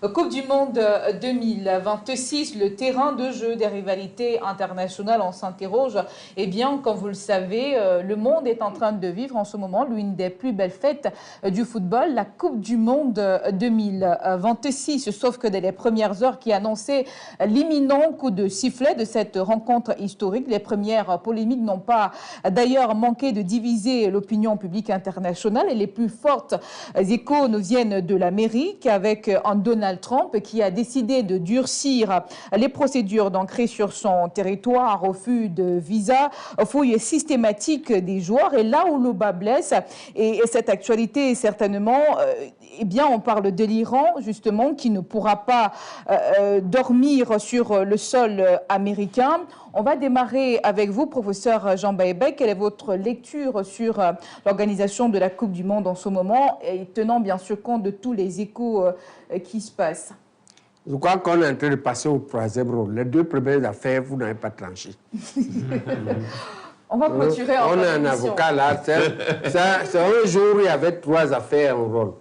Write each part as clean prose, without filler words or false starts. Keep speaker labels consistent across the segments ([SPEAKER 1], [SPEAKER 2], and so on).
[SPEAKER 1] Coupe du Monde 2026, le terrain de jeu des rivalités internationales, on s'interroge. Eh bien, comme vous le savez, le monde est en train de vivre en ce moment l'une des plus belles fêtes du football, la Coupe du Monde 2026. Sauf que dès les premières heures qui annonçaient l'imminent coup de sifflet de cette rencontre historique, les premières polémiques n'ont pas d'ailleurs manqué de diviser l'opinion publique internationale. Et les plus fortes échos nous viennent de l'Amérique avec un Donald Trump qui a décidé de durcir les procédures d'entrée sur son territoire, refus de visa, fouille systématique des joueurs. Et là où le bas blesse, et cette actualité est certainement, eh bien, on parle de l'Iran justement qui ne pourra pas dormir sur le sol américain. On va démarrer avec vous, professeur Jean Baebek. Quelle est votre lecture sur l'organisation de la Coupe du Monde en ce moment et tenant bien sûr compte de tous les échos qui se passent?
[SPEAKER 2] Je crois qu'on est en train de passer au troisième rôle. Les deux premières affaires, vous n'avez pas tranché.
[SPEAKER 1] On va clôturer en
[SPEAKER 2] on a un avocat là. C'est un jour où il y avait trois affaires en rôle.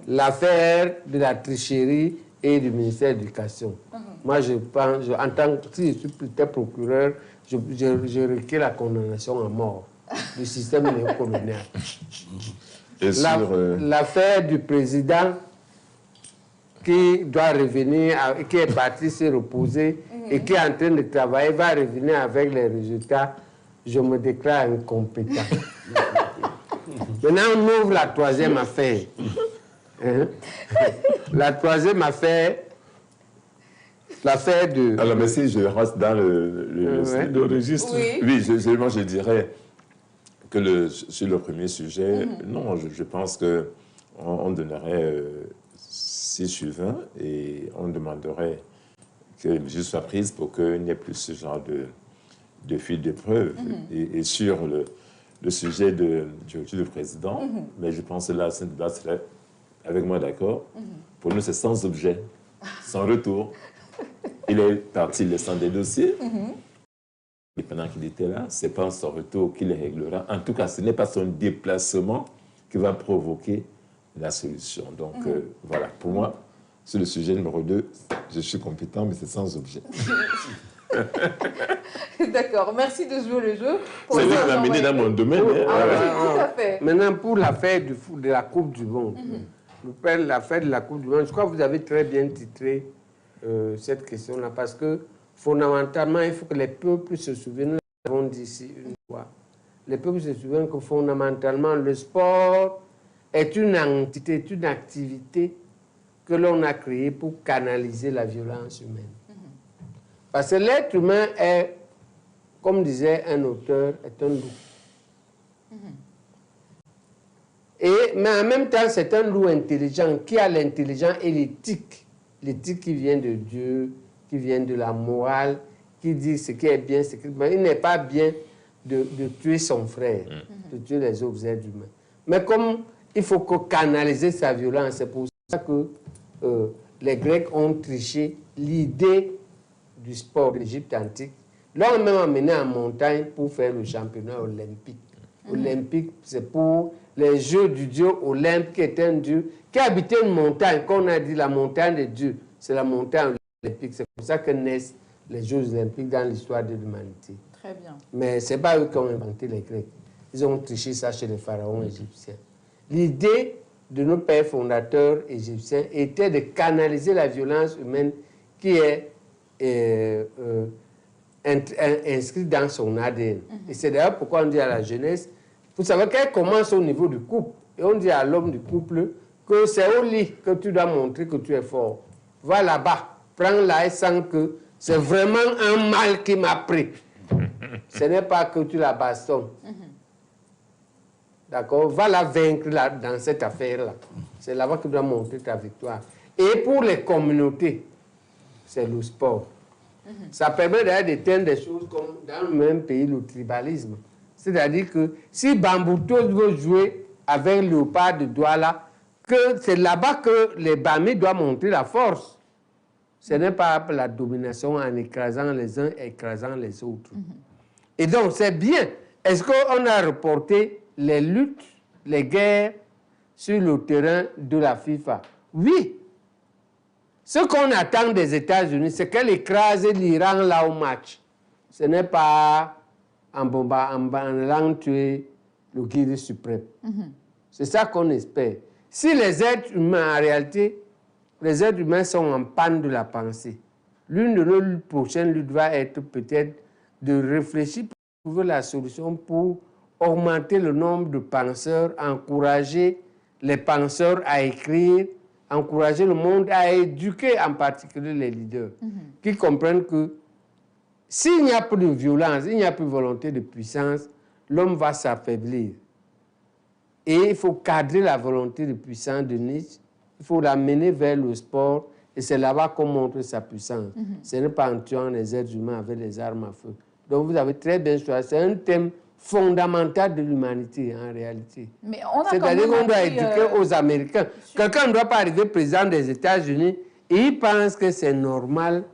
[SPEAKER 2] L'affaire de la tricherie et du ministère de l'Éducation. Moi, je pense, en tant que si je suis procureur, je requiers la condamnation à mort du système néocolonial. L'affaire du président qui doit revenir, qui est parti se reposer et qui est en train de travailler, va revenir avec les résultats. Je me déclare incompétent. Maintenant, on ouvre la troisième affaire. Hein? La troisième affaire, l'affaire de...
[SPEAKER 3] Alors, mais si je reste dans le registre, oui, je dirais que sur le premier sujet, non, je pense qu'on donnerait 6 sur 20 et on demanderait que les mesures soient prises pour qu'il n'y ait plus ce genre de fil de preuve. Et sur le sujet du président, mais je pense que là, c'est avec moi d'accord. Pour nous, c'est sans objet, sans retour. Il est parti laissant des dossiers. Et pendant qu'il était là, ce n'est pas son retour qui les réglera. En tout cas, ce n'est pas son déplacement qui va provoquer la solution. Donc, voilà, pour moi, sur le sujet numéro 2, je suis compétent, mais c'est sans objet.
[SPEAKER 1] D'accord, merci de jouer le jeu.
[SPEAKER 3] C'est lui qui m'a mené dans mon domaine.
[SPEAKER 1] Tout à fait.
[SPEAKER 2] Maintenant, pour l'affaire de la Coupe du Monde, l'affaire de la Coupe du Monde, je crois que vous avez très bien titré cette question-là, parce que fondamentalement, il faut que les peuples se souviennent, nous l'avons dit ici une fois, les peuples se souviennent que fondamentalement, le sport est une entité, est une activité que l'on a créée pour canaliser la violence humaine. Parce que l'être humain est, comme disait un auteur, est un loup. Mais en même temps, c'est un loup intelligent qui a l'intelligence et l'éthique. L'éthique qui vient de Dieu, qui vient de la morale, qui dit ce qui est bien, ce qui est mal. Il n'est pas bien de tuer son frère, de tuer les autres êtres humains. Mais comme il faut canaliser sa violence, c'est pour ça que les Grecs ont triché l'idée du sport de l'Égypte antique. L'ont même emmené en montagne pour faire le championnat olympique. Olympique, c'est pour les jeux du dieu Olympe, qui est un dieu qui habitait une montagne, qu'on a dit la montagne de Dieu. C'est la montagne olympique. C'est pour ça que naissent les Jeux olympiques dans l'histoire de l'humanité.
[SPEAKER 1] Très bien.
[SPEAKER 2] Mais ce n'est pas eux qui ont inventé les Grecs. Ils ont triché ça chez les pharaons égyptiens. L'idée de nos pères fondateurs égyptiens était de canaliser la violence humaine qui est inscrite dans son ADN. Et c'est d'ailleurs pourquoi on dit à la jeunesse, vous savez qu'elle commence au niveau du couple. Et on dit à l'homme du couple que c'est au lit que tu dois montrer que tu es fort. Va là-bas, prends-la et sens que c'est vraiment un mal qui m'a pris. Ce n'est pas que tu la bastonnes. D'accord? Va la vaincre là, dans cette affaire-là. C'est là-bas que tu dois montrer ta victoire. Et pour les communautés, c'est le sport. Ça permet d'ailleurs d'éteindre des choses comme dans le même pays, le tribalisme. C'est-à-dire que si Bambouto veut jouer avec le léopard de Douala, c'est là-bas que les Bami doivent montrer la force. Ce n'est pas la domination en écrasant les uns, écrasant les autres. Et donc, c'est bien. Est-ce qu'on a reporté les luttes, les guerres sur le terrain de la FIFA? Oui. Ce qu'on attend des États-Unis, c'est qu'elle écrase l'Iran là au match. Ce n'est pas en allant tuer le guide suprême. C'est ça qu'on espère. Si les êtres humains, en réalité, les êtres humains sont en panne de la pensée, l'une de nos luttes prochaines luttes va être peut-être de réfléchir pour trouver la solution pour augmenter le nombre de penseurs, encourager les penseurs à écrire, encourager le monde à éduquer en particulier les leaders, qui comprennent que s'il n'y a plus de violence, il n'y a plus de volonté de puissance, l'homme va s'affaiblir. Et il faut cadrer la volonté de puissance de Nietzsche, il faut l'amener vers le sport, et c'est là-bas qu'on montre sa puissance. Ce n'est pas en tuant les êtres humains avec les armes à feu. Donc vous avez très bien choisi, c'est un thème fondamental de l'humanité en réalité. C'est-à-dire qu'on doit éduquer aux Américains. Quelqu'un ne doit pas arriver président des États-Unis et il pense que c'est normal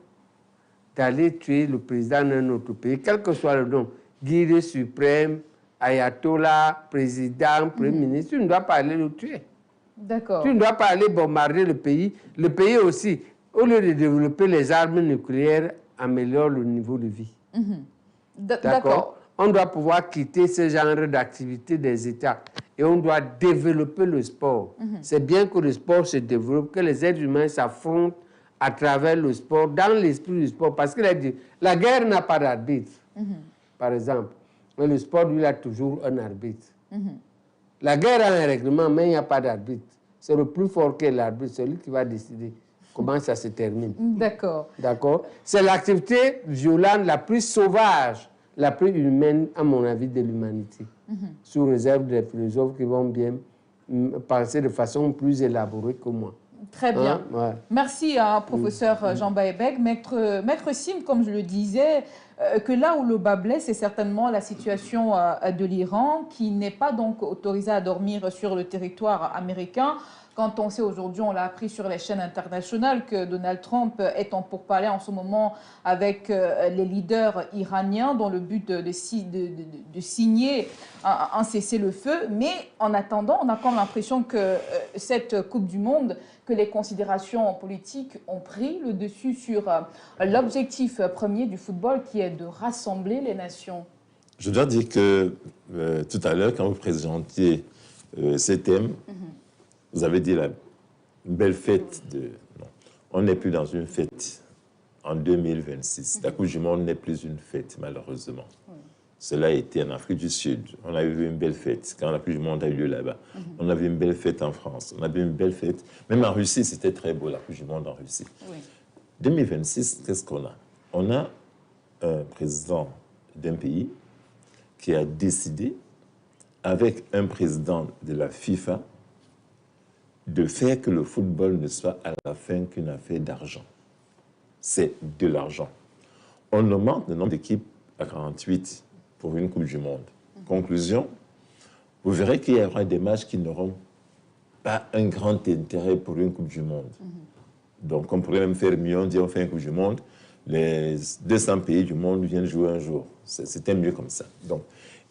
[SPEAKER 2] d'aller tuer le président d'un autre pays, quel que soit le nom, guide suprême, ayatollah, président, premier ministre, tu ne dois pas aller le tuer.
[SPEAKER 1] D'accord.
[SPEAKER 2] Tu ne dois pas aller bombarder le pays. Le pays aussi, au lieu de développer les armes nucléaires, améliore le niveau de vie.
[SPEAKER 1] D'accord.
[SPEAKER 2] On doit pouvoir quitter ce genre d'activité des États et on doit développer le sport. C'est bien que le sport se développe, que les êtres humains s'affrontent à travers le sport, dans l'esprit du sport. Parce que la guerre n'a pas d'arbitre, par exemple. Mais le sport, lui, a toujours un arbitre. La guerre a un règlement, mais il n'y a pas d'arbitre. C'est le plus fort que l'arbitre, celui qui va décider comment ça se termine.
[SPEAKER 1] D'accord.
[SPEAKER 2] D'accord. C'est l'activité violente la plus sauvage, la plus humaine, à mon avis, de l'humanité. Sous réserve des philosophes qui vont bien penser de façon plus élaborée que moi.
[SPEAKER 1] Très bien.
[SPEAKER 2] Ouais.
[SPEAKER 1] Merci, professeur Jean Baebek. Maître Sim, comme je le disais, que là où le bas blesse, c'est certainement la situation de l'Iran, qui n'est pas donc autorisé à dormir sur le territoire américain. Quand on sait aujourd'hui, on l'a appris sur les chaînes internationales, que Donald Trump est en pourparlers en ce moment avec les leaders iraniens dans le but de signer un cessez-le-feu. Mais en attendant, on a quand même l'impression que cette Coupe du Monde, que les considérations politiques ont pris le dessus sur l'objectif premier du football, qui est de rassembler les nations.
[SPEAKER 3] Je dois dire que tout à l'heure, quand vous présentiez ces thèmes, vous avez dit une belle fête. Non, on n'est plus dans une fête en 2026. La Coupe du Monde n'est plus une fête, malheureusement. Cela a été en Afrique du Sud. On a eu une belle fête quand la Coupe du Monde a eu lieu là-bas. On a vu une belle fête en France. On a vu une belle fête. Même en Russie, c'était très beau, la Coupe du Monde en Russie. 2026, qu'est-ce qu'on a? On a un président d'un pays qui a décidé, avec un président de la FIFA, de faire que le football ne soit à la fin qu'une affaire d'argent. C'est de l'argent. On augmente le nombre d'équipes à 48 pour une Coupe du Monde. Conclusion, vous verrez qu'il y aura des matchs qui n'auront pas un grand intérêt pour une Coupe du Monde. Donc on pourrait même faire mieux, on dit on fait une Coupe du Monde, les 200 pays du monde viennent jouer un jour. C'était mieux comme ça. Donc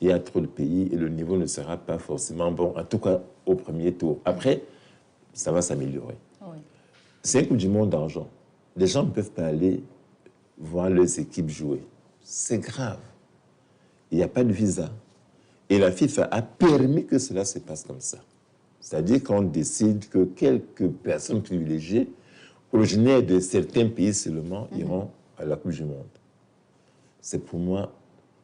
[SPEAKER 3] il y a trop de pays et le niveau ne sera pas forcément bon, en tout cas au premier tour. Après, ça va s'améliorer. C'est une Coupe du Monde d'argent. Les gens ne peuvent pas aller voir leurs équipes jouer. C'est grave. Il n'y a pas de visa. Et la FIFA a permis que cela se passe comme ça. C'est-à-dire qu'on décide que quelques personnes privilégiées, originaires de certains pays seulement, iront à la Coupe du Monde. C'est pour moi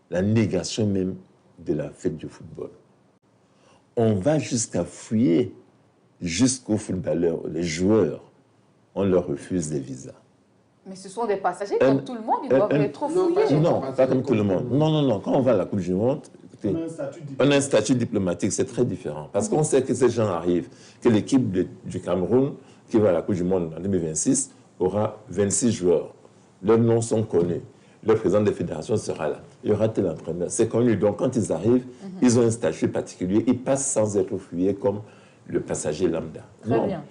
[SPEAKER 3] la négation même de la fête du football. On va jusqu'à fouiller jusqu'aux footballeurs, les joueurs, on leur refuse des visas.
[SPEAKER 1] Mais ce sont des passagers comme tout le monde, ils doivent être fouillés.
[SPEAKER 3] Non, pas comme tout le monde. Non. Quand on va à la Coupe du Monde, on a un statut diplomatique, c'est très différent. Parce qu'on sait que ces gens arrivent, que l'équipe du Cameroun, qui va à la Coupe du Monde en 2026, aura 26 joueurs. Leurs noms sont connus. Le président des fédérations sera là. Il y aura tel entraîneur. C'est connu. Donc, quand ils arrivent, ils ont un statut particulier. Ils passent sans être fouillés comme le passager lambda.
[SPEAKER 1] Très bien.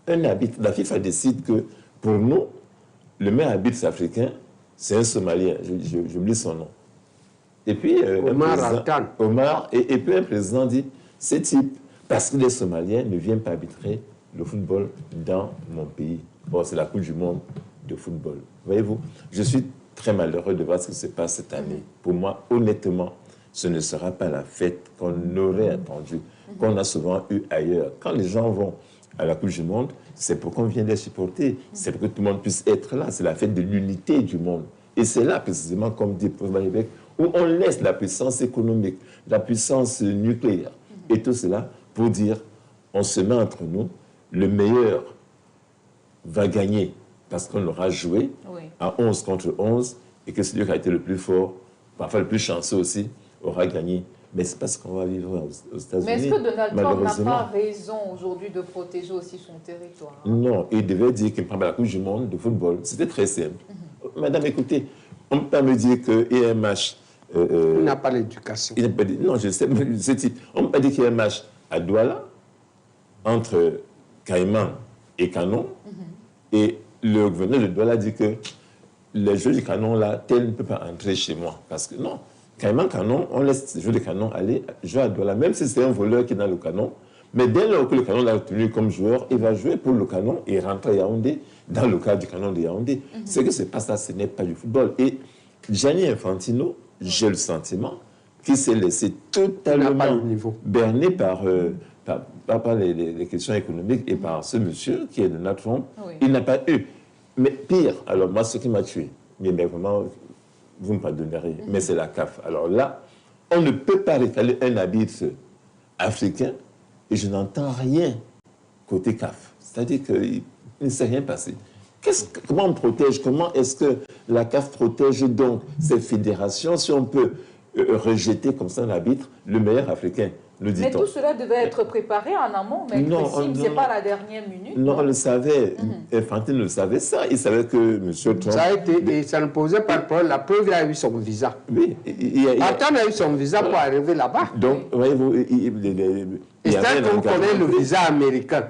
[SPEAKER 3] Un arbitre, la FIFA décide que, pour nous, le meilleur arbitre africain, c'est un Somalien. J'oublie son nom. Et puis, Omar, et puis un président dit, ce type, parce que les Somaliens ne viennent pas arbitrer le football dans mon pays. Bon, c'est la Coupe du monde de football. Voyez-vous, je suis très malheureux de voir ce qui se passe cette année. Pour moi, honnêtement, ce ne sera pas la fête qu'on aurait attendue, qu'on a souvent eu ailleurs. Quand les gens vont à la Coupe du monde, c'est pour qu'on vienne les supporter, c'est pour que tout le monde puisse être là. C'est la fête de l'unité du monde. Et c'est là, précisément, comme dit le président Lévesque, où on laisse la puissance économique, la puissance nucléaire et tout cela pour dire, on se met entre nous, le meilleur va gagner parce qu'on aura joué à 11 contre 11 et que celui qui a été le plus fort, parfois le plus chanceux aussi, aura gagné. Mais c'est pas ce qu'on va vivre aux États-Unis.
[SPEAKER 1] Mais est-ce que Donald Trump n'a pas raison aujourd'hui de protéger aussi son territoire?
[SPEAKER 3] Non, il devait dire qu'il prend la Coupe du monde de football. C'était très simple. Madame, écoutez, on ne peut pas me dire que EMH...
[SPEAKER 2] il n'a pas l'éducation.
[SPEAKER 3] Non, je sais, ce type. On ne peut pas dire qu'il y a un match à Douala entre Caïman et Canon. Et le gouverneur de Douala dit que les jeux du Canon, là, tel ne peut pas entrer chez moi. Parce que non, Caïman, Canon, on laisse les jeux de Canon aller jouer à Douala, même si c'est un voleur qui est dans le Canon. Mais dès lors que le Canon l'a retenu comme joueur, il va jouer pour le Canon et rentrer à Yaoundé dans le cadre du Canon de Yaoundé. C'est que c'est pas ça, ce n'est pas du football. Et Gianni Infantino, j'ai le sentiment qu'il s'est laissé totalement berner par les questions économiques et par ce monsieur qui est Donald Trump. Il n'a pas eu. Mais pire, alors moi, ce qui m'a tué, mais vraiment, vous me pardonnerez, mais c'est la CAF. Alors là, on ne peut pas récaler un arbitre africain et je n'entends rien côté CAF. C'est-à-dire qu'il ne s'est rien passé. Comment on protège? Comment est-ce que la CAF protège donc ces fédérations si on peut rejeter comme ça un arbitre, le meilleur africain, nous dit-on?
[SPEAKER 1] Mais tout cela devait être préparé en amont, mais ce n'est pas la dernière minute.
[SPEAKER 3] Non, on le savait. Infantino le savait ça. Il savait que M. Trump...
[SPEAKER 2] Ça a été, et ça ne posait pas de problème. La preuve, il a eu son visa.
[SPEAKER 3] Oui.
[SPEAKER 2] Attends, il a eu son visa pour arriver là-bas.
[SPEAKER 3] Donc, voyez-vous...
[SPEAKER 2] Et c'est qu'on connaît le visa américain.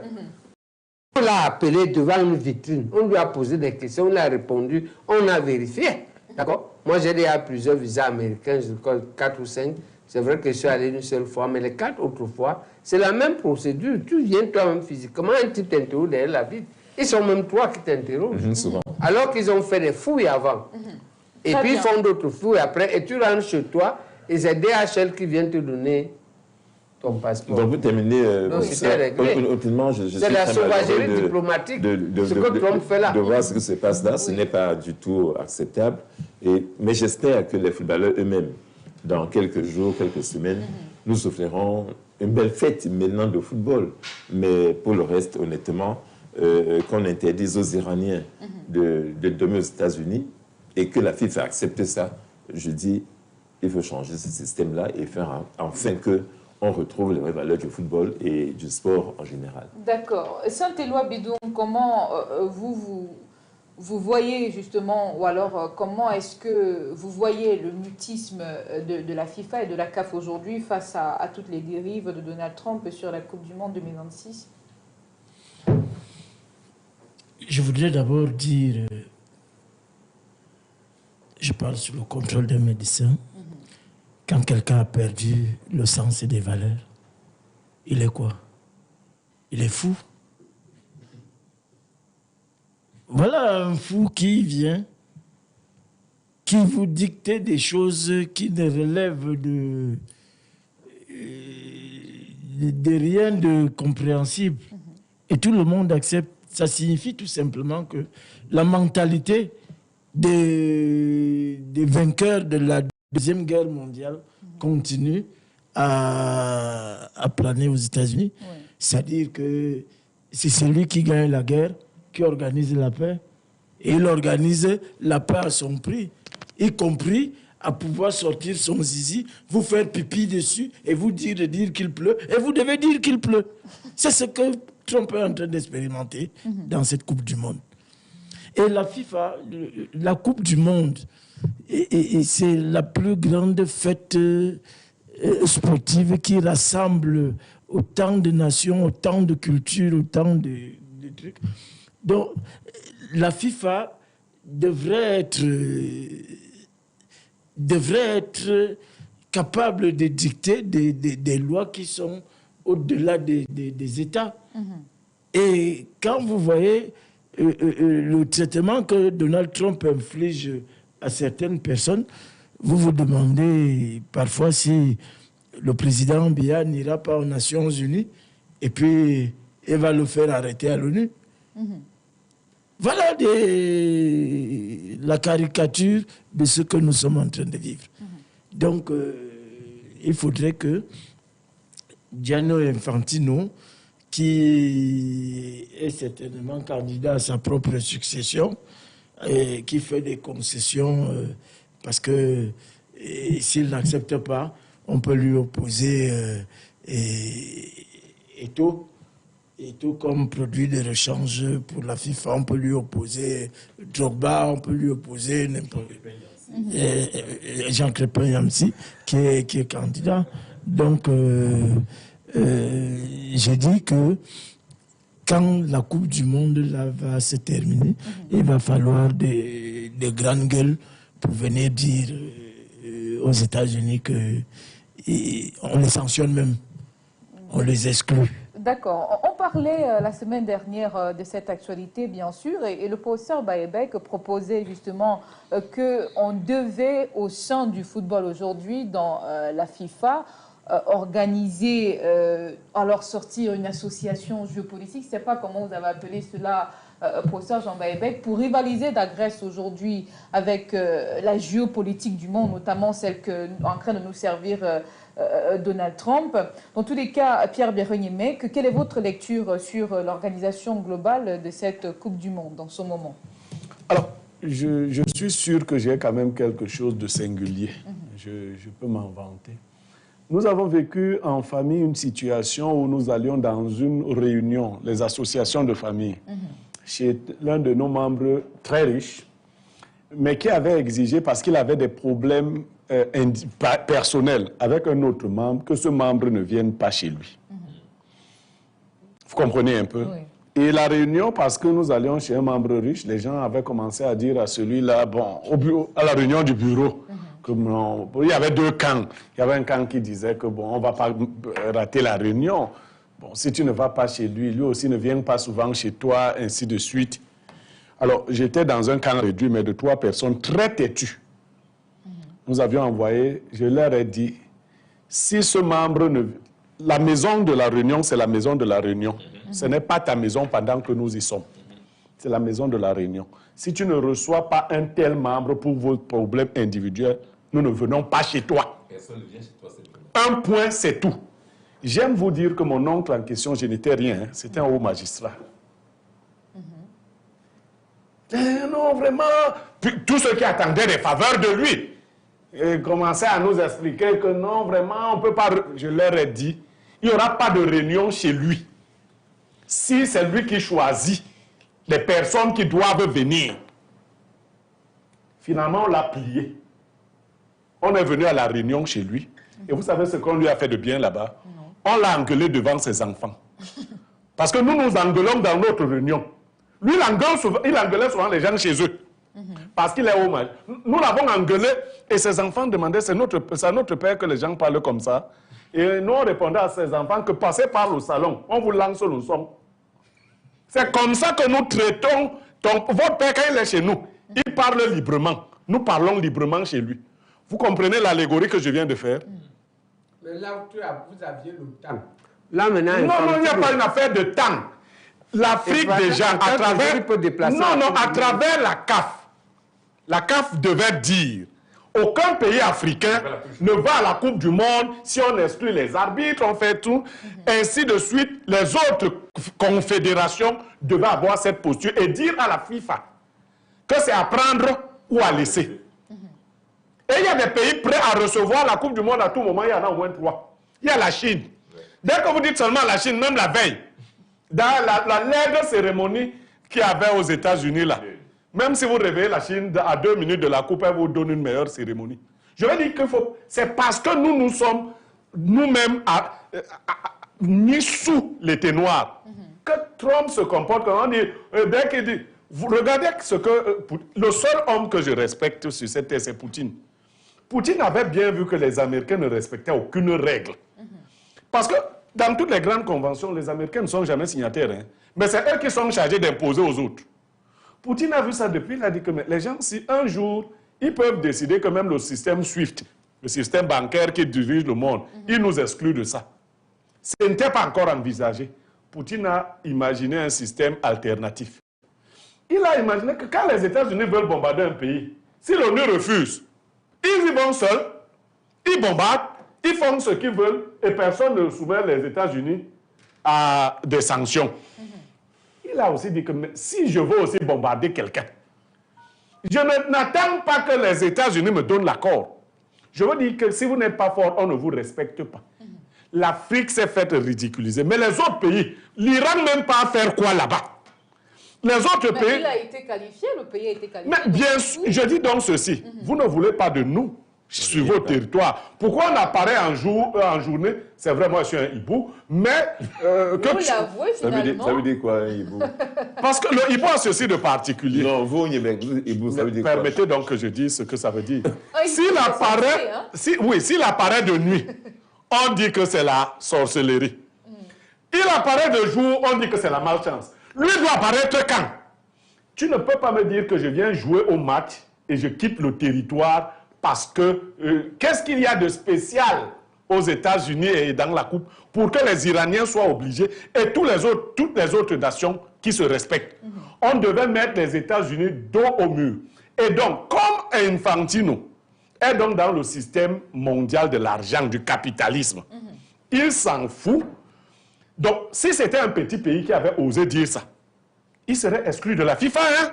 [SPEAKER 2] On l'a appelé devant une vitrine, on lui a posé des questions, on a répondu, on a vérifié. D'accord? Moi, j'ai déjà plusieurs visas américains, je crois 4 ou 5. C'est vrai que je suis allé une seule fois, mais les 4 autres fois, c'est la même procédure. Tu viens toi-même physiquement, un type t'interroge derrière la vitre. Ils sont même toi qui t'interrogent.
[SPEAKER 3] Souvent.
[SPEAKER 2] Alors qu'ils ont fait des fouilles avant. Et puis ils font d'autres fouilles après, et tu rentres chez toi, et c'est DHL qui vient te donner ton passeport.
[SPEAKER 3] Donc, vous terminez...
[SPEAKER 2] c'est la sauvagerie diplomatique, ce que Trump fait là.
[SPEAKER 3] De voir ce qui se passe là, ce n'est pas du tout acceptable. Mais j'espère que les footballeurs eux-mêmes, dans quelques jours, quelques semaines, nous offrirons une belle fête maintenant de football. Mais pour le reste, honnêtement, qu'on interdise aux Iraniens de dormir aux États-Unis et que la FIFA accepte ça, je dis, il faut changer ce système-là et faire enfin que on retrouve les vraies valeurs du football et du sport en général.
[SPEAKER 1] D'accord. Saint-Éloi Bidoum, comment vous voyez justement, ou alors comment est-ce que vous voyez le mutisme de la FIFA et de la CAF aujourd'hui face à toutes les dérives de Donald Trump sur la Coupe du Monde 2026?
[SPEAKER 4] Je voudrais d'abord dire, je parle sur le contrôle des médecins. Quand quelqu'un a perdu le sens et des valeurs, il est quoi? Il est fou. Voilà un fou qui vient, qui vous dicte des choses qui ne relèvent de rien de compréhensible. Et tout le monde accepte. Ça signifie tout simplement que la mentalité des vainqueurs de la Deuxième Guerre mondiale continue à planer aux États-Unis. Oui. C'est-à-dire que c'est celui qui gagne la guerre qui organise la paix. Et il organise la paix à son prix, y compris à pouvoir sortir son zizi, vous faire pipi dessus et vous dire qu'il pleut. Et vous devez dire qu'il pleut. C'est ce que Trump est en train d'expérimenter dans cette Coupe du Monde. Et la FIFA, la Coupe du Monde, et c'est la plus grande fête sportive qui rassemble autant de nations, autant de cultures, autant de trucs. Donc, la FIFA devrait être capable de dicter des lois qui sont au-delà des États. Et quand vous voyez le traitement que Donald Trump inflige à certaines personnes, vous vous demandez parfois si le président Biya n'ira pas aux Nations Unies et puis il va le faire arrêter à l'ONU. Voilà la caricature de ce que nous sommes en train de vivre. Donc, il faudrait que Gianni Infantino, qui est certainement candidat à sa propre succession, et qui fait des concessions, parce que s'il n'accepte pas, on peut lui opposer Eto'o comme produit de rechange pour la FIFA, on peut lui opposer Drogba, on peut lui opposer n'importe Jean Crépin Yamsi, qui est candidat. Donc, j'ai dit que quand la Coupe du Monde là, va se terminer, il va falloir des grandes gueules pour venir dire aux États-Unis qu'on les sanctionne même, on les exclut.
[SPEAKER 1] D'accord. On parlait la semaine dernière de cette actualité, bien sûr, et le professeur Baebek proposait justement qu'on devait, au sein du football aujourd'hui, dans la FIFA, organiser, à leur sortir une association géopolitique. Je ne sais pas comment vous avez appelé cela, professeur Jean Baebek, pour rivaliser d'Agresse aujourd'hui avec la géopolitique du monde, notamment celle en train de nous servir Donald Trump. Dans tous les cas, Pierre Béronier, quelle est votre lecture sur l'organisation globale de cette Coupe du Monde en ce moment?
[SPEAKER 5] Alors, je suis sûr que j'ai quand même quelque chose de singulier. Je peux m'en vanter. Nous avons vécu en famille une situation où nous allions dans une réunion, les associations de famille, chez l'un de nos membres très riches, mais qui avait exigé, parce qu'il avait des problèmes personnels avec un autre membre, que ce membre ne vienne pas chez lui. Vous comprenez un peu? Oui. Et la réunion, parce que nous allions chez un membre riche, les gens avaient commencé à dire à celui-là, bon, à la réunion du bureau, que non, il y avait deux camps. Il y avait un camp qui disait que bon, on ne va pas rater la réunion. Bon, si tu ne vas pas chez lui, lui aussi ne vient pas souvent chez toi, ainsi de suite. Alors, j'étais dans un camp réduit, mais de 3 personnes très têtues. Nous avions envoyé, je leur ai dit, si ce membre ne... La maison de la réunion, c'est la maison de la réunion. Ce n'est pas ta maison pendant que nous y sommes. C'est la maison de la réunion. Si tu ne reçois pas un tel membre pour vos problèmes individuels, nous ne venons pas chez toi. Personne ne vient chez toi, c'est un point, c'est tout. J'aime vous dire que mon oncle en question, je n'étais rien, hein, c'était un haut magistrat. Non, vraiment, tous ceux qui attendaient des faveurs de lui commençaient à nous expliquer que non, vraiment, on ne peut pas... Je leur ai dit, il n'y aura pas de réunion chez lui. Si c'est lui qui choisit les personnes qui doivent venir. Finalement, on l'a plié. On est venu à la réunion chez lui. Et vous savez ce qu'on lui a fait de bien là-bas? On l'a engueulé devant ses enfants. Parce que nous nous engueulons dans notre réunion. Lui, il engueulait souvent les gens chez eux. Parce qu'il est hommage. Nous l'avons engueulé et ses enfants demandaient, c'est à notre père que les gens parlent comme ça. Et nous, on répondait à ses enfants que passez par le salon, on vous lance le son. C'est comme ça que nous traitons. Votre père, quand il est chez nous, il parle librement. Nous parlons librement chez lui. Vous comprenez l'allégorie que je viens de faire?
[SPEAKER 2] Mais là, vous aviez le temps. Là, maintenant,
[SPEAKER 5] non, il n'y a pas une affaire de temps. L'Afrique, déjà, à travers... à travers la CAF devait dire aucun pays africain ne va à la Coupe du Monde si on exclut les arbitres, on fait tout. Ainsi de suite, les autres confédérations devaient avoir cette posture et dire à la FIFA que c'est à prendre ou à laisser. Et il y a des pays prêts à recevoir la Coupe du Monde à tout moment, il y en a au moins 3. Il y a la Chine. Dès que vous dites seulement la Chine, même la veille, dans la laide cérémonie qu'il y avait aux États-Unis là, même si vous réveillez la Chine à 2 minutes de la coupe, elle vous donne une meilleure cérémonie. Je veux dire que c'est parce que nous sommes nous-mêmes mis sous l'été noir que Trump se comporte comme on dit. Dès qu'il dit, vous regardez ce que le seul homme que je respecte sur cette terre, c'est Poutine. Poutine avait bien vu que les Américains ne respectaient aucune règle. Parce que Dans toutes les grandes conventions, les Américains ne sont jamais signataires. Hein. Mais c'est eux qui sont chargés d'imposer aux autres. Poutine a vu ça depuis, il a dit que les gens, si un jour, ils peuvent décider que même le système SWIFT, le système bancaire qui dirige le monde, ils nous excluent de ça. Ce n'était pas encore envisagé. Poutine a imaginé un système alternatif. Il a imaginé que quand les États-Unis veulent bombarder un pays, si l'ONU refuse, ils y vont seuls, ils bombardent, ils font ce qu'ils veulent et personne ne soumet les États-Unis à des sanctions. Il a aussi dit que si je veux aussi bombarder quelqu'un, je n'attends pas que les États-Unis me donnent l'accord. Je veux dire que si vous n'êtes pas fort, on ne vous respecte pas. L'Afrique s'est faite ridiculiser. Mais les autres pays, l'Iran même pas à faire quoi là-bas? Les autres pays...
[SPEAKER 1] Il a été qualifié, le pays a été qualifié.
[SPEAKER 5] Mais bien sûr, je dis donc ceci. Vous ne voulez pas de nous sur vos territoires. Pourquoi on apparaît en journée? C'est vrai, moi je suis un hibou, mais...
[SPEAKER 1] vous l'avouez finalement.
[SPEAKER 3] Ça veut dire quoi, un hibou?
[SPEAKER 5] Parce que le hibou a ceci de particulier.
[SPEAKER 3] Non, vous, hibou, ça veut dire quoi?
[SPEAKER 5] Permettez donc que je dise ce que ça veut dire.
[SPEAKER 1] S'il
[SPEAKER 5] apparaît de nuit, on dit que c'est la sorcellerie. Il apparaît de jour, on dit que c'est la malchance. Lui doit apparaître quand? Tu ne peux pas me dire que je viens jouer au match et je quitte le territoire parce que... qu'est-ce qu'il y a de spécial aux États-Unis et dans la Coupe pour que les Iraniens soient obligés et toutes les autres nations qui se respectent? On devait mettre les États-Unis dos au mur. Et donc, comme Infantino est donc dans le système mondial de l'argent, du capitalisme, il s'en fout. Donc, si c'était un petit pays qui avait osé dire ça, il serait exclu de la FIFA. Hein?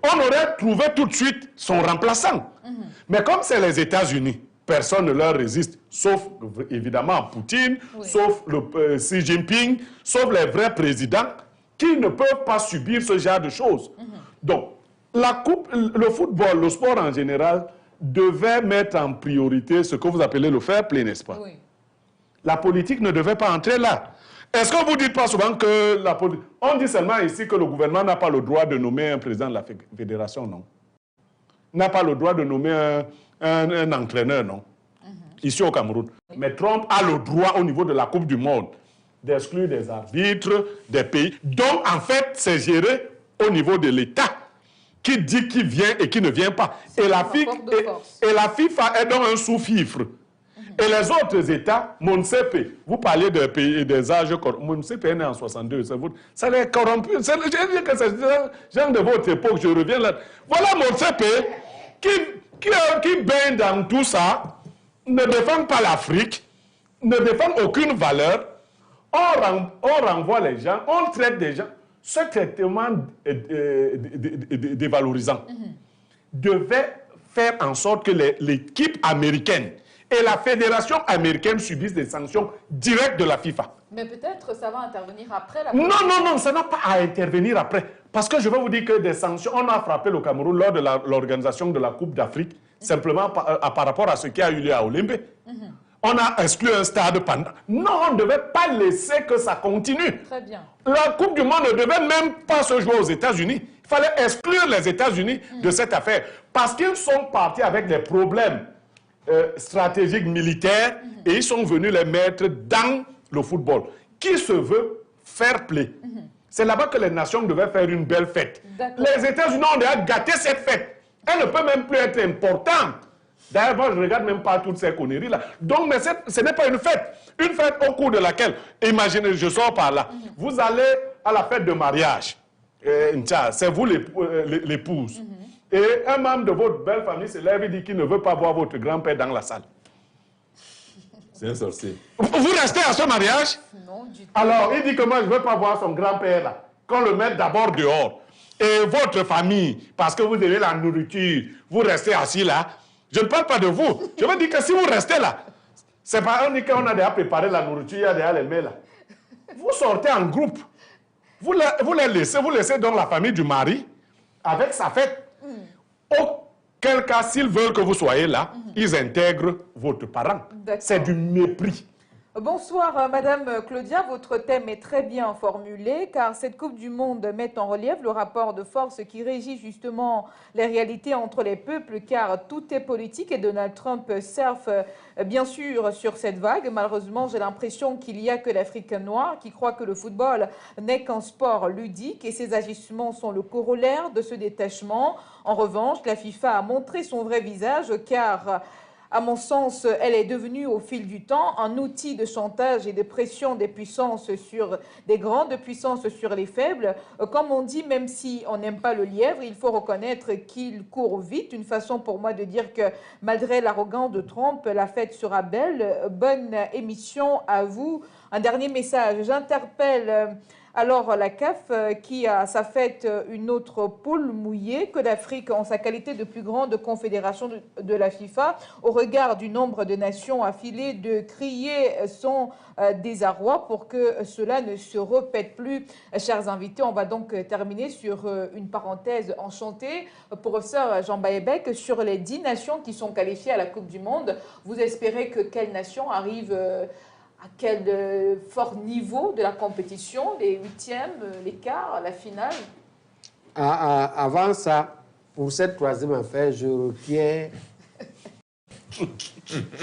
[SPEAKER 5] On aurait trouvé tout de suite son remplaçant. Mais comme c'est les États-Unis, personne ne leur résiste, sauf évidemment Poutine, sauf Xi Jinping, sauf les vrais présidents qui ne peuvent pas subir ce genre de choses. Donc, la coupe, le football, le sport en général, devait mettre en priorité ce que vous appelez le fair play, n'est-ce pas?
[SPEAKER 1] Oui.
[SPEAKER 5] La politique ne devait pas entrer là. Est-ce que vous ne dites pas souvent que la politique... On dit seulement ici que le gouvernement n'a pas le droit de nommer un président de la fédération, non? N'a pas le droit de nommer un entraîneur, non? Ici au Cameroun. Mais Trump a le droit au niveau de la Coupe du Monde d'exclure des arbitres, des pays. Donc, en fait, c'est géré au niveau de l'État qui dit qui vient et qui ne vient pas. Et la FIFA est donc un sous-fifre. Et les autres États, Monsepe, vous parlez des pays, des âges corrompus. Monsepe est né en 62, ça les corrompu. Je dis que c'est genre de votre époque, je reviens là. Voilà Monsepe qui baigne dans tout ça, ne défend pas l'Afrique, ne défend aucune valeur. On renvoie les gens, on traite des gens. Ce traitement dévalorisant devait faire en sorte que l'équipe américaine et la fédération américaine subissent des sanctions directes de la FIFA.
[SPEAKER 1] Mais peut-être ça va intervenir après la...
[SPEAKER 5] Non, ça n'a pas à intervenir après. Parce que je vais vous dire que des sanctions, on a frappé le Cameroun lors de l'organisation de la Coupe d'Afrique, simplement par rapport à ce qui a eu lieu à Olimbe. On a exclu un stade pendant... Non, on ne devait pas laisser que ça continue.
[SPEAKER 1] Très bien.
[SPEAKER 5] La Coupe du Monde ne devait même pas se jouer aux États-Unis. Il fallait exclure les États-Unis de cette affaire. Parce qu'ils sont partis avec des problèmes stratégiques militaires et ils sont venus les mettre dans le football. Qui se veut fair play? C'est là-bas que les nations devaient faire une belle fête. Les États-Unis ont déjà gâté cette fête. Elle ne peut même plus être importante. D'ailleurs, moi, je ne regarde même pas toutes ces conneries-là. Donc, mais ce n'est pas une fête. Une fête au cours de laquelle, imaginez, je sors par là, vous allez à la fête de mariage. C'est vous l'épouse. Et un membre de votre belle famille se lève et dit qu'il ne veut pas voir votre grand-père dans la salle.
[SPEAKER 3] C'est un sorcier.
[SPEAKER 5] Vous restez à ce mariage?
[SPEAKER 1] Non, du tout.
[SPEAKER 5] Alors, il dit que moi, je ne veux pas voir son grand-père là. Qu'on le mette d'abord dehors. Et votre famille, parce que vous avez la nourriture, vous restez assis là. Je ne parle pas de vous. Je veux dire que si vous restez là, c'est pas on dit qu'on a déjà préparé la nourriture, il y a déjà les mets là. Vous sortez en groupe. Vous les laissez dans la famille du mari avec sa fête. Auquel cas, s'ils veulent que vous soyez là, ils intègrent votre parent. C'est du mépris.
[SPEAKER 1] Bonsoir Madame Claudia, votre thème est très bien formulé car cette Coupe du Monde met en relief le rapport de force qui régit justement les réalités entre les peuples car tout est politique et Donald Trump surfe bien sûr sur cette vague. Malheureusement, j'ai l'impression qu'il n'y a que l'Afrique noire qui croit que le football n'est qu'un sport ludique et ses agissements sont le corollaire de ce détachement. En revanche, la FIFA a montré son vrai visage car à mon sens, elle est devenue au fil du temps un outil de chantage et de pression des puissances sur des grandes puissances sur les faibles. Comme on dit, même si on n'aime pas le lièvre, il faut reconnaître qu'il court vite. Une façon pour moi de dire que malgré l'arrogance de Trump, la fête sera belle. Bonne émission à vous. Un dernier message. J'interpelle alors la CAF qui a à sa fête une autre poule mouillée que l'Afrique en sa qualité de plus grande confédération de la FIFA au regard du nombre de nations affilées de crier son désarroi pour que cela ne se répète plus. Chers invités, on va donc terminer sur une parenthèse enchantée. Professeur Jean Bayebec, sur les 10 nations qui sont qualifiées à la Coupe du Monde, vous espérez que quelle nation arrive à quel fort niveau de la compétition, les huitièmes, les quarts, la finale?
[SPEAKER 2] Avant ça, pour cette troisième affaire, je requiers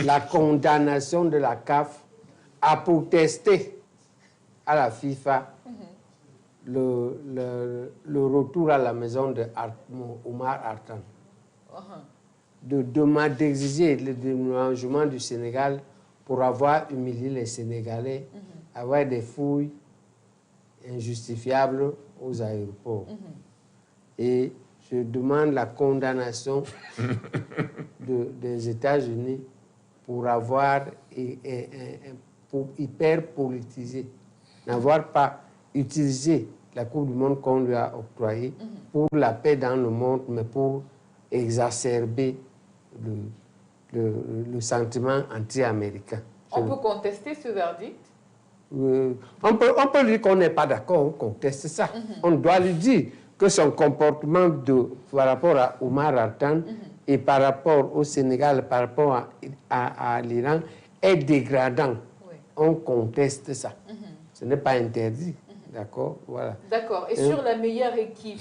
[SPEAKER 2] la condamnation de la CAF à protester à la FIFA le retour à la maison de Omar Hartan. D'exiger le déménagement du Sénégal pour avoir humilié les Sénégalais, avoir des fouilles injustifiables aux aéroports. Et je demande la condamnation des États-Unis pour avoir pour hyper politisé, n'avoir pas utilisé la Coupe du Monde qu'on lui a octroyée pour la paix dans le monde, mais pour exacerber le sentiment anti-américain.
[SPEAKER 1] On peut contester ce verdict?
[SPEAKER 2] On peut lui dire qu'on n'est pas d'accord, on conteste ça. On doit lui dire que son comportement par rapport à Omar Hartan et par rapport au Sénégal, par rapport à l'Iran, est dégradant. Oui. On conteste ça. Ce n'est pas interdit. D'accord, voilà.
[SPEAKER 1] D'accord. Et sur la meilleure équipe?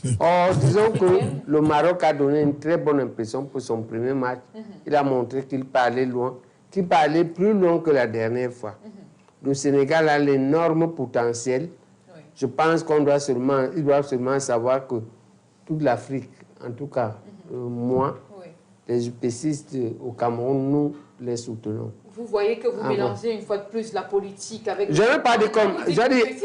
[SPEAKER 2] Disons que le Maroc a donné une très bonne impression pour son premier match. Il a montré qu'il parlait loin, qu'il parlait plus loin que la dernière fois. Le Sénégal a l'énorme potentiel. Oui. Je pense qu'il doit seulement savoir que toute l'Afrique, en tout cas moi, les UPCistes au Cameroun, nous les soutenons.
[SPEAKER 1] Vous voyez que vous mélangez une fois de plus la politique avec...
[SPEAKER 2] Je ne veux pas dire comme... Je dis,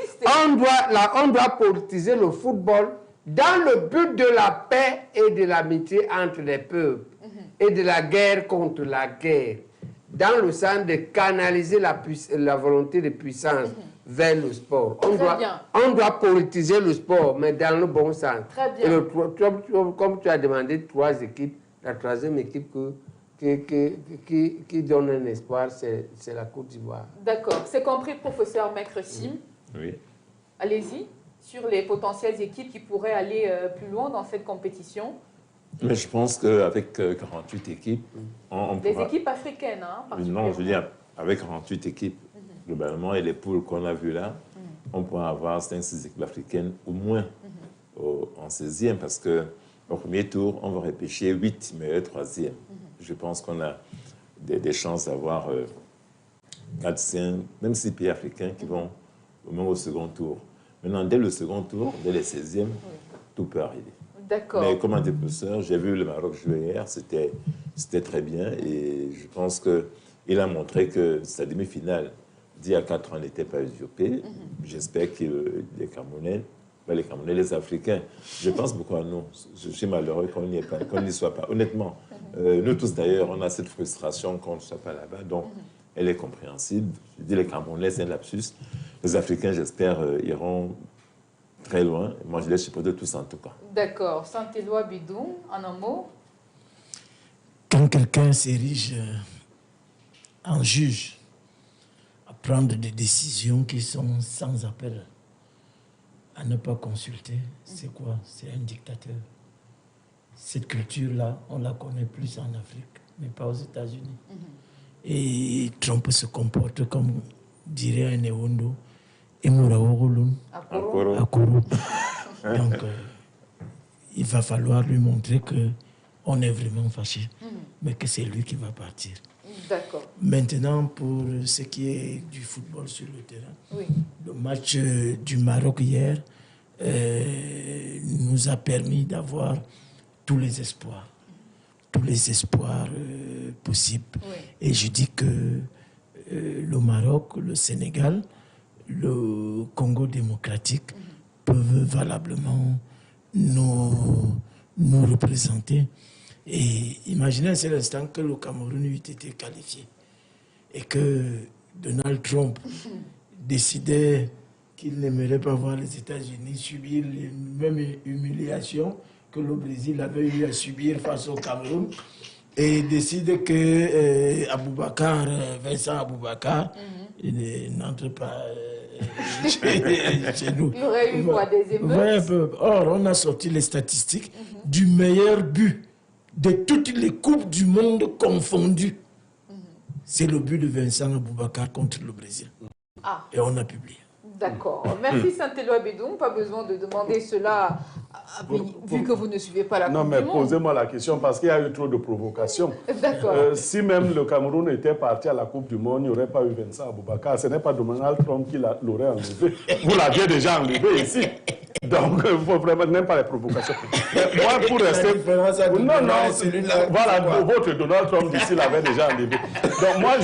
[SPEAKER 2] on doit politiser le football dans le but de la paix et de l'amitié entre les peuples et de la guerre contre la guerre, dans le sens de canaliser la volonté de puissance vers le sport. On doit politiser le sport, mais dans le bon sens.
[SPEAKER 1] Très bien.
[SPEAKER 2] Comme tu as demandé 3 équipes, la troisième équipe qui donne un espoir, c'est la Côte d'Ivoire.
[SPEAKER 1] D'accord. C'est compris, professeur Maître Sim.
[SPEAKER 3] Oui.
[SPEAKER 1] Allez-y, sur les potentielles équipes qui pourraient aller plus loin dans cette compétition.
[SPEAKER 3] Mais je pense qu'avec 48 équipes, on
[SPEAKER 1] les
[SPEAKER 3] pourra...
[SPEAKER 1] équipes africaines, hein,
[SPEAKER 3] Non, je veux dire, avec 48 équipes, globalement, et les poules qu'on a vues là, on pourra avoir 5-6 équipes africaines au moins en 16e, parce qu'au premier tour, on va repêcher 8 meilleurs 3e. Je pense qu'on a des chances d'avoir 4-5, même 6 pays africains qui vont au moins au second tour. Maintenant, dès le second tour, dès les 16e, tout peut arriver.
[SPEAKER 1] D'accord.
[SPEAKER 3] Mais comme un des professeurs, j'ai vu le Maroc jouer hier, c'était très bien et je pense qu'il a montré que sa demi-finale d'il y a 4 ans n'était pas usurpée. J'espère que les Camerounais, les Africains, je pense beaucoup à nous. Je suis malheureux qu'on n'y soit pas. Honnêtement, nous tous d'ailleurs, on a cette frustration qu'on ne soit pas là-bas, donc elle est compréhensible. Je dis les Camerounais, c'est un lapsus. Les Africains, j'espère, iront très loin. Moi, je les supporte tous en tout cas.
[SPEAKER 1] D'accord. Saint-Éloi Bidou, en un mot?
[SPEAKER 4] Quand quelqu'un s'érige en juge à prendre des décisions qui sont sans appel, à ne pas consulter, c'est quoi? C'est un dictateur. Cette culture-là, on la connaît plus en Afrique, mais pas aux États-Unis. Et Trump se comporte comme dirait un Ewondo, Emouraorolun, Akoro. Donc, il va falloir lui montrer qu'on est vraiment fâché, mais que c'est lui qui va partir.
[SPEAKER 1] D'accord.
[SPEAKER 4] Maintenant, pour ce qui est du football sur le terrain, le match du Maroc hier nous a permis d'avoir tous les espoirs possibles. Et je dis que le Maroc, le Sénégal, le Congo démocratique peuvent valablement nous représenter. Et imaginez un seul instant que le Cameroun eût été qualifié et que Donald Trump décidait qu'il n'aimerait pas voir les États-Unis subir les mêmes humiliations que le Brésil avait eu à subir face au Cameroun et décide que Vincent Aboubakar n'entre pas chez nous.
[SPEAKER 1] Il y aurait eu quoi, des émeutes?
[SPEAKER 4] Or, on a sorti les statistiques du meilleur but de toutes les coupes du monde confondues. C'est le but de Vincent Aboubakar contre le Brésil. Et on a publié.
[SPEAKER 1] D'accord. Merci Saint-Éloi Bédon. Pas besoin de demander cela, vu que vous ne suivez pas la Coupe du Monde.
[SPEAKER 5] Non, mais posez-moi la question parce qu'il y a eu trop de provocations.
[SPEAKER 1] D'accord.
[SPEAKER 5] Si même le Cameroun était parti à la Coupe du Monde, il n'y aurait pas eu Vincent Aboubakar. Ce n'est pas Donald Trump qui l'aurait enlevé. Vous l'aviez déjà enlevé ici. Donc, il ne faut vraiment même pas les provocations. Moi, pour rester... Voilà, votre Donald Trump d'ici l'avait déjà enlevé. Donc, moi,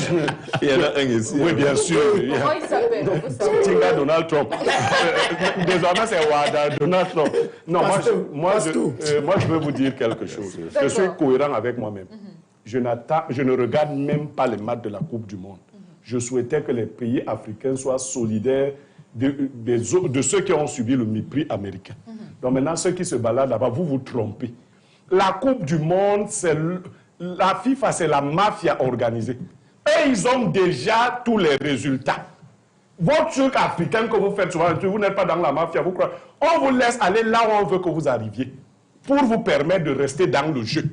[SPEAKER 3] il y en a un ici.
[SPEAKER 5] Oui, bien sûr.
[SPEAKER 1] Comment il s'appelle?
[SPEAKER 5] Tinga Donald Trump. Désormais, c'est Wada Donald Trump. Non, moi, je veux vous dire quelque chose. Je suis cohérent avec moi-même. Je ne regarde même pas les matchs de la Coupe du Monde. Je souhaitais que les pays africains soient solidaires de ceux qui ont subi le mépris américain. Donc maintenant, ceux qui se baladent là-bas, vous vous trompez. La Coupe du Monde, la FIFA, c'est la mafia organisée. Et ils ont déjà tous les résultats. Votre truc africain que vous faites souvent, vous n'êtes pas dans la mafia, vous croyez. On vous laisse aller là où on veut que vous arriviez pour vous permettre de rester dans le jeu.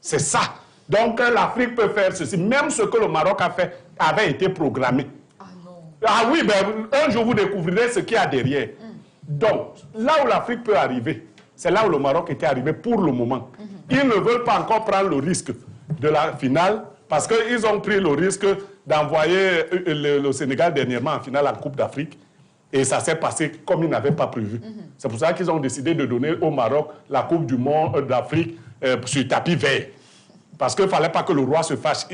[SPEAKER 5] C'est ça. Donc l'Afrique peut faire ceci. Même ce que le Maroc a fait avait été programmé. Ah oui, ben, un jour vous découvrirez ce qu'il y a derrière. Donc, là où l'Afrique peut arriver, c'est là où le Maroc était arrivé pour le moment. Ils ne veulent pas encore prendre le risque de la finale parce qu'ils ont pris le risque d'envoyer le Sénégal dernièrement en finale en Coupe d'Afrique et ça s'est passé comme ils n'avaient pas prévu. C'est pour ça qu'ils ont décidé de donner au Maroc la Coupe du Monde d'Afrique sur tapis vert. Parce qu'il ne fallait pas que le roi se fâche.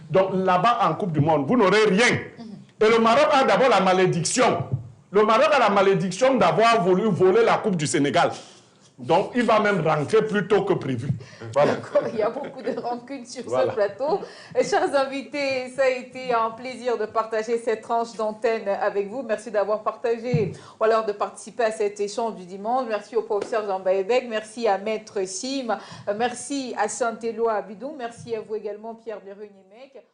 [SPEAKER 5] Donc là-bas en Coupe du Monde, vous n'aurez rien. Et le Maroc a d'abord la malédiction. Le Maroc a la malédiction d'avoir voulu voler la Coupe du Sénégal. Donc, il va même rentrer plus tôt que prévu. Voilà.
[SPEAKER 1] Il y a beaucoup de rancune sur ce plateau. Et, chers invités, ça a été un plaisir de partager cette tranche d'antenne avec vous. Merci d'avoir partagé ou alors de participer à cet échange du dimanche. Merci au professeur Jean Baebek. Merci à Maître Sim. Merci à Saint-Éloi Abidou. Merci à vous également, Pierre Berrugne-Mec.